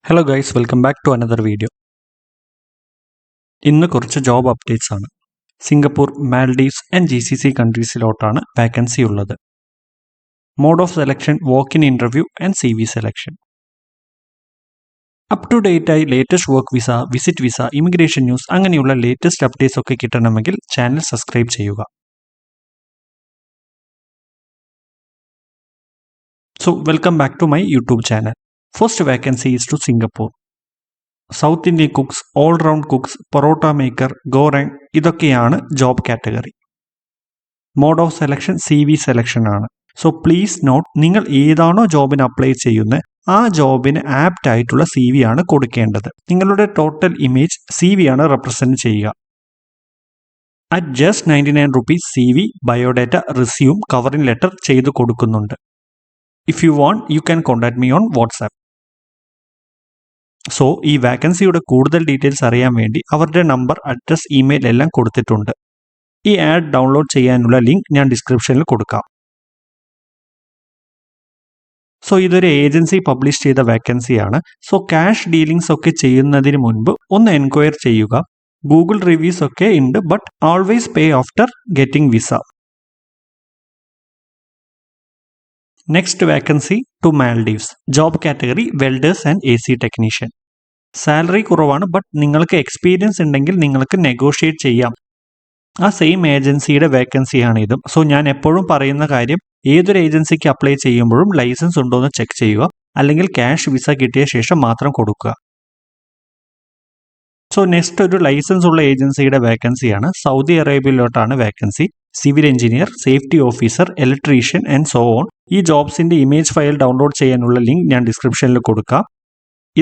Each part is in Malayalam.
Hello guys, welcome back to another video. ഇന്ന് കുറച്ച് ജോബ് അപ്ഡേറ്റ്സ് ആണ്. സിംഗപ്പൂർ, മാൽഡീവ്സ് ആൻഡ് GCC കൺട്രീസിലോട്ടാണ് വാക്കൻസി ഉള്ളത്. Mode of selection, walk in interview and CV selection. Up to date ആയി latest work visa, visit visa, immigration news അങ്ങനെയുള്ള ലേറ്റസ്റ്റ് അപ്ഡേറ്റ്സ് ഒക്കെ കിട്ടണമെങ്കിൽ ചാനൽ സബ്സ്ക്രൈബ് ചെയ്യുക. So welcome back to my YouTube channel. First vacancy is to Singapore. South Indian cooks, all round cooks, parotta maker, ഗോറങ് ഇതൊക്കെയാണ് job category. Mode of selection CV selection ആണ്. സോ പ്ലീസ് നോട്ട്, നിങ്ങൾ ഏതാണോ ജോബിന് അപ്ലൈ ചെയ്യുന്നത് ആ ജോബിന് ആപ്റ്റ് ആയിട്ടുള്ള CV ആണ് കൊടുക്കേണ്ടത്. നിങ്ങളുടെ ടോട്ടൽ ഇമേജ് CV ആണ് റെപ്രസെന്റ് ചെയ്യുക. At just 99 rupees CV, biodata, resume, covering letter ചെയ്ത് കൊടുക്കുന്നുണ്ട്. If you want you can contact me on WhatsApp. So ഈ വാക്കൻസിയുടെ കൂടുതൽ ഡീറ്റെയിൽസ് അറിയാൻ വേണ്ടി അവരുടെ നമ്പർ, അഡ്രസ്, ഇമെയിൽ എല്ലാം കൊടുത്തിട്ടുണ്ട്. ഈ ആഡ് ഡൗൺലോഡ് ചെയ്യാനുള്ള ലിങ്ക് ഞാൻ ഡിസ്ക്രിപ്ഷനിൽ കൊടുക്കാം. സോ ഇതൊരു ഏജൻസി പബ്ലിഷ് ചെയ്ത വാക്കൻസിയാണ്. സോ ക്യാഷ് ഡീലിംഗ്സ് ഒക്കെ ചെയ്യുന്നതിന് മുൻപ് ഒന്ന് എൻക്വയർ ചെയ്യുക. ഗൂഗിൾ റിവ്യൂസ് ഒക്കെ ഉണ്ട്, but always pay after getting visa. Next vacancy to Maldives. Job category welders and AC technician. Salary കുറവാണ്, ബട്ട് നിങ്ങൾക്ക് എക്സ്പീരിയൻസ് ഉണ്ടെങ്കിൽ നിങ്ങൾക്ക് നെഗോഷിയേറ്റ് ചെയ്യാം. ആ സെയിം ഏജൻസിയുടെ വേക്കൻസിയാണ് ഇതും. സോ ഞാൻ എപ്പോഴും പറയുന്ന കാര്യം, ഏതൊരു ഏജൻസിക്ക് അപ്ലൈ ചെയ്യുമ്പോഴും ലൈസൻസ് ഉണ്ടോ എന്ന് ചെക്ക് ചെയ്യുക, അല്ലെങ്കിൽ ക്യാഷ് വിസ കിട്ടിയ ശേഷം മാത്രം കൊടുക്കുക. സോ നെക്സ്റ്റ് ഒരു ലൈസൻസ് ഉള്ള ഏജൻസിയുടെ വേക്കൻസിയാണ്. സൗദി അറേബ്യയിലോട്ടാണ് വേക്കൻസി. Civil engineer, safety officer, electrician and so on. ഈ ജോബ്സിന്റെ ഇമേജ് ഫയൽ ഡൗൺലോഡ് ചെയ്യാനുള്ള ലിങ്ക് ഞാൻ ഡിസ്ക്രിപ്ഷനിൽ കൊടുക്കാം.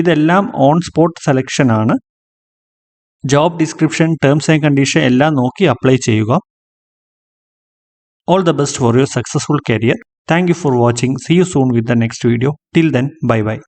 ഇതെല്ലാം ഓൺ സ്പോട്ട് സെലക്ഷൻ ആണ്. Job description, terms and condition എല്ലാം നോക്കി അപ്ലൈ ചെയ്യുക. All the best for your successful career. Thank you for watching. See you soon with the next video. Till then, bye bye.